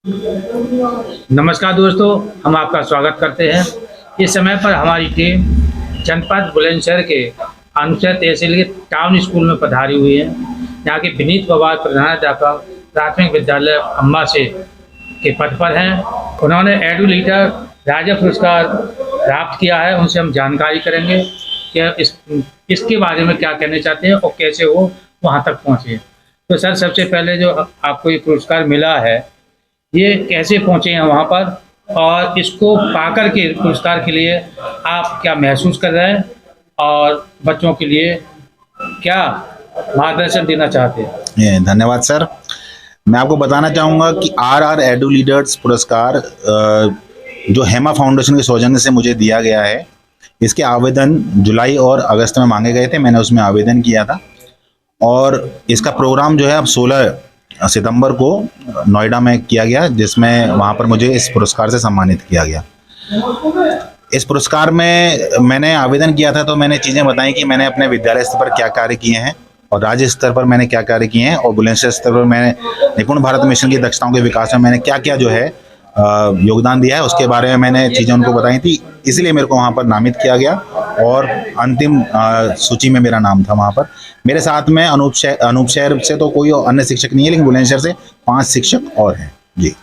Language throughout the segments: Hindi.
नमस्कार दोस्तों, हम आपका स्वागत करते हैं। इस समय पर हमारी टीम जनपद बुलंदशहर के अनुसार तहसील के टाउन स्कूल में पधारी हुई है। यहाँ के विनीत पवार प्रधानाध्यापक प्राथमिक विद्यालय अम्बा से के पद पर हैं। उन्होंने एडू लीडर राज्य पुरस्कार प्राप्त किया है। उनसे हम जानकारी करेंगे कि इसके बारे में क्या कहना चाहते हैं और कैसे वो वहाँ तक पहुँचे। तो सर, सबसे पहले जो आपको ये पुरस्कार मिला है, ये कैसे पहुँचे हैं वहाँ पर, और इसको पाकर के पुरस्कार के लिए आप क्या महसूस कर रहे हैं और बच्चों के लिए क्या मार्गदर्शन देना चाहते हैं? धन्यवाद सर। मैं आपको बताना चाहूँगा कि आर एडू लीडर्स पुरस्कार जो हेमा फाउंडेशन के सौजन्य से मुझे दिया गया है, इसके आवेदन जुलाई और अगस्त में मांगे गए थे। मैंने उसमें आवेदन किया था और इसका प्रोग्राम जो है अब 16 सितंबर को नोएडा में किया गया, जिसमें वहाँ पर मुझे इस पुरस्कार से सम्मानित किया गया। इस पुरस्कार में मैंने आवेदन किया था तो मैंने चीज़ें बताई कि मैंने अपने विद्यालय स्तर पर क्या कार्य किए हैं और राज्य स्तर पर मैंने क्या कार्य किए हैं और बुलंदशहर स्तर पर मैंने निपुण भारत मिशन की दक्षताओं के विकास में मैंने क्या क्या जो है योगदान दिया है, उसके बारे में मैंने चीज़ें उनको बताई थी। इसलिए मेरे को वहाँ पर नामित किया गया और अंतिम सूची में मेरा नाम था वहाँ पर। मेरे साथ में अनूप शहर से तो कोई अन्य शिक्षक नहीं है, लेकिन बुलंदशहर से 5 शिक्षक और हैं जी।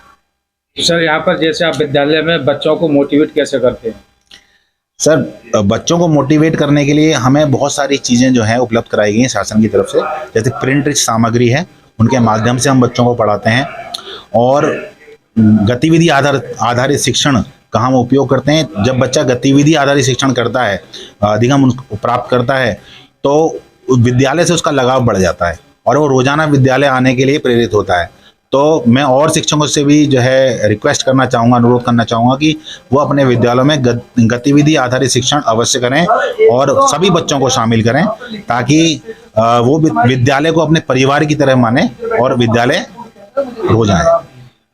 सर, यहाँ पर जैसे आप विद्यालय में बच्चों को मोटिवेट कैसे करते हैं? सर, बच्चों को मोटिवेट करने के लिए हमें बहुत सारी चीज़ें जो हैं उपलब्ध कराई गई हैं शासन की तरफ से। जैसे प्रिंट रिच सामग्री है, उनके माध्यम से हम बच्चों को पढ़ाते हैं। और गतिविधि आधारित शिक्षण का हम उपयोग करते हैं। जब बच्चा गतिविधि आधारित शिक्षण करता है, अधिगम प्राप्त करता है, तो विद्यालय से उसका लगाव बढ़ जाता है और वो रोजाना विद्यालय आने के लिए प्रेरित होता है। तो मैं और शिक्षकों से भी जो है रिक्वेस्ट करना चाहूँगा, अनुरोध करना चाहूँगा कि वो अपने विद्यालयों में गतिविधि आधारित शिक्षण अवश्य करें और सभी बच्चों को शामिल करें, ताकि वो विद्यालय को अपने परिवार की तरह माने और विद्यालय रोज आए।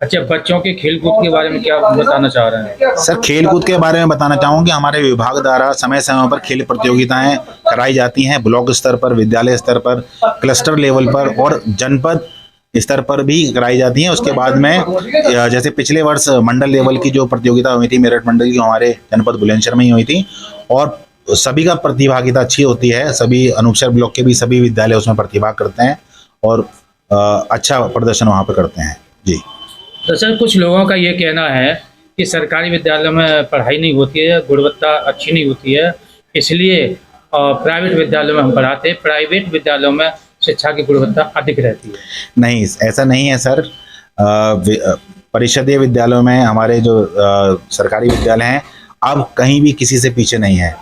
अच्छा, बच्चों के खेलकूद के बारे में क्या बताना चाह रहे हैं? सर, खेलकूद के बारे में बताना चाहूँगा कि हमारे विभाग द्वारा समय समय पर खेल प्रतियोगिताएं कराई जाती हैं। ब्लॉक स्तर पर, विद्यालय स्तर पर, क्लस्टर लेवल पर और जनपद स्तर पर भी कराई जाती हैं। उसके बाद में जैसे पिछले वर्ष मंडल लेवल की जो प्रतियोगिता हुई थी, मेरठ मंडल की, हमारे जनपद बुलंदशहर में ही हुई थी और सभी का प्रतिभागिता अच्छी होती है। सभी अनूपशहर ब्लॉक के भी सभी विद्यालय उसमें प्रतिभाग करते हैं और अच्छा प्रदर्शन वहाँ पर करते हैं जी। तो सर, कुछ लोगों का ये कहना है कि सरकारी विद्यालयों में पढ़ाई नहीं होती है, गुणवत्ता अच्छी नहीं होती है, इसलिए प्राइवेट विद्यालयों में हम पढ़ाते हैं। प्राइवेट विद्यालयों में शिक्षा की गुणवत्ता अधिक रहती है। नहीं, ऐसा नहीं है सर। परिषदीय विद्यालयों में हमारे जो सरकारी विद्यालय हैं, अब कहीं भी किसी से पीछे नहीं है।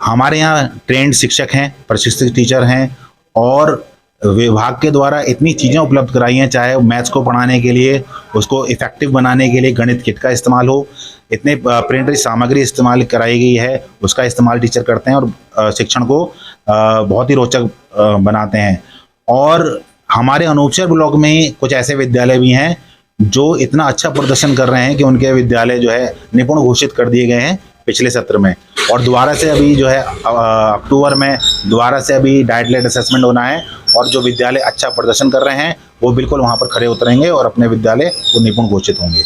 हमारे यहाँ ट्रेंड शिक्षक हैं, प्रशिक्षित टीचर हैं और विभाग के द्वारा इतनी चीज़ें उपलब्ध कराई हैं, चाहे मैथ्स को पढ़ाने के लिए, उसको इफेक्टिव बनाने के लिए गणित किट का इस्तेमाल हो, इतने प्रिंट रिच सामग्री इस्तेमाल कराई गई है, उसका इस्तेमाल टीचर करते हैं और शिक्षण को बहुत ही रोचक बनाते हैं। और हमारे अनूपशहर ब्लॉक में ही कुछ ऐसे विद्यालय भी हैं जो इतना अच्छा प्रदर्शन कर रहे हैं कि उनके विद्यालय जो है निपुण घोषित कर दिए गए हैं पिछले सत्र में। और दोबारा से अभी जो है अक्टूबर में दोबारा से अभी डाइट लेड असेसमेंट होना है और जो विद्यालय अच्छा प्रदर्शन कर रहे हैं वो बिल्कुल वहाँ पर खड़े उतरेंगे और अपने विद्यालय को निपुण घोषित होंगे।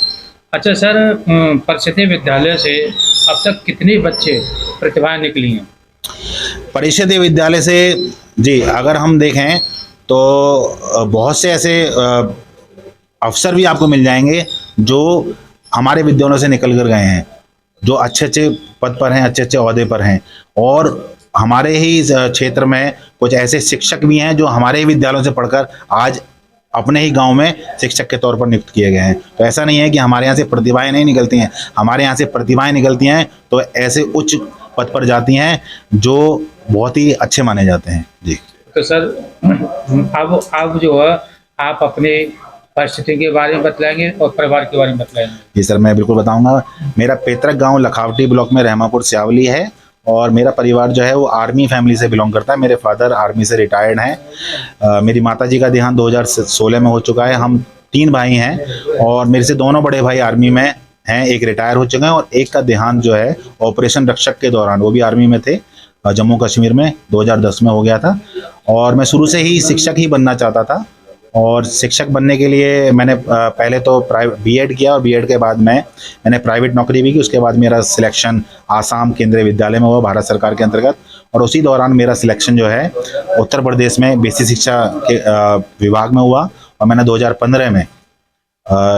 अच्छा सर, परिषदीय विद्यालय से अब तक कितने बच्चे प्रतिभाएं निकली हैं? परिषदीय विद्यालय से जी अगर हम देखें तो बहुत से ऐसे अफसर भी आपको मिल जाएंगे जो हमारे विद्यालयों से निकल कर गए हैं, जो अच्छे अच्छे पद पर हैं, अच्छे अच्छे ओहदे पर हैं। और हमारे ही क्षेत्र में कुछ ऐसे शिक्षक भी हैं जो हमारे ही विद्यालयों से पढ़कर आज अपने ही गांव में शिक्षक के तौर पर नियुक्त किए गए हैं। तो ऐसा नहीं है कि हमारे यहाँ से प्रतिभाएं नहीं निकलती हैं, हमारे यहाँ से प्रतिभाएं निकलती हैं तो ऐसे उच्च पद पर जाती हैं जो बहुत ही अच्छे माने जाते हैं जी। तो सर, अब जो है आप अपने परिस्थिति के बारे में बतलाएंगे और परिवार के बारे में बतलाएंगे? जी सर, मैं बिल्कुल बताऊंगा। मेरा पैतृक गांव लखावटी ब्लॉक में रहमापुर स्यावली है और मेरा परिवार जो है वो आर्मी फैमिली से बिलोंग करता है। मेरे फादर आर्मी से रिटायर्ड हैं। मेरी माताजी का देहांत 2016 में हो चुका है। हम 3 भाई हैं और मेरे से दोनों बड़े भाई आर्मी में हैं, एक रिटायर हो चुके हैं और एक का देहांत जो है ऑपरेशन रक्षक के दौरान, वो भी आर्मी में थे, जम्मू कश्मीर में 2010 में हो गया था। और मैं शुरू से ही शिक्षक ही बनना चाहता था और शिक्षक बनने के लिए मैंने पहले तो प्राइवेट बीएड किया और बीएड के बाद मैंने प्राइवेट नौकरी भी की। उसके बाद मेरा सिलेक्शन आसाम केंद्रीय विद्यालय में हुआ भारत सरकार के अंतर्गत, और उसी दौरान मेरा सिलेक्शन जो है उत्तर प्रदेश में बेसिक शिक्षा के विभाग में हुआ, और मैंने 2015 में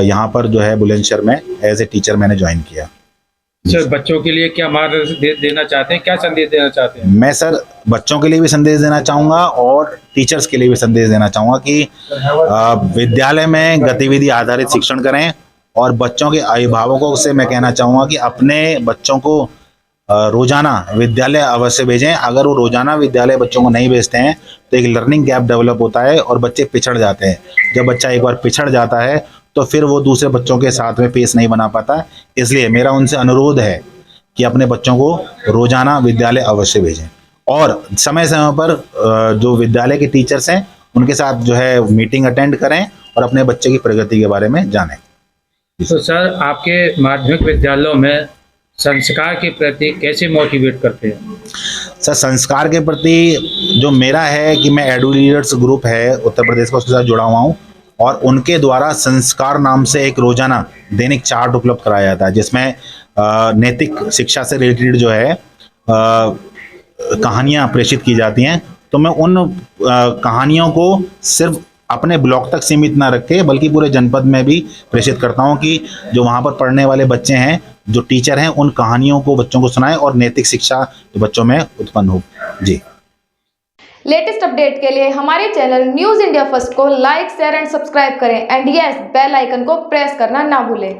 यहाँ पर जो है बुलंदशहर में एज ए टीचर मैंने ज्वाइन किया। सर, बच्चों के लिए क्या मार्गदर्शन देना चाहते हैं, क्या संदेश देना चाहते हैं? मैं सर बच्चों के लिए भी संदेश देना चाहूँगा और टीचर्स के लिए भी संदेश देना चाहूँगा कि विद्यालय में गतिविधि आधारित शिक्षण करें, और बच्चों के अभिभावकों से मैं कहना चाहूँगा कि अपने बच्चों को रोजाना विद्यालय अवश्य भेजें। अगर वो रोजाना विद्यालय बच्चों को नहीं भेजते हैं तो एक लर्निंग गैप डेवलप होता है और बच्चे पिछड़ जाते हैं। जब बच्चा एक बार पिछड़ जाता है तो फिर वो दूसरे बच्चों के साथ में पेस नहीं बना पाता। इसलिए मेरा उनसे अनुरोध है कि अपने बच्चों को रोजाना विद्यालय अवश्य भेजें, और समय समय पर जो विद्यालय के टीचर्स हैं उनके साथ जो है मीटिंग अटेंड करें और अपने बच्चे की प्रगति के बारे में जानें। तो सर, आपके माध्यमिक विद्यालयों में संस्कार के प्रति कैसे मोटिवेट करते हैं? सर, संस्कार के प्रति जो मेरा है कि मैं एडू लीडर्स ग्रुप है उत्तर प्रदेश का, उसके साथ जुड़ा हुआ हूँ, और उनके द्वारा संस्कार नाम से एक रोजाना दैनिक चार्ट उपलब्ध कराया जाता है, जिसमें नैतिक शिक्षा से रिलेटेड जो है कहानियाँ प्रेषित की जाती हैं। तो मैं उन कहानियों को सिर्फ अपने ब्लॉक तक सीमित ना रखे बल्कि पूरे जनपद में भी प्रेषित करता हूं कि जो वहां पर पढ़ने वाले बच्चे हैं, जो टीचर हैं, उन कहानियों को बच्चों को सुनाएं और नैतिक शिक्षा जो बच्चों में उत्पन्न हो। जी। लेटेस्ट अपडेट के लिए हमारे चैनल न्यूज़ इंडिया फर्स्ट को लाइक, शेयर एंड सब्सक्राइब करें, एंड यस, बेल आइकन को प्रेस करना ना भूलें।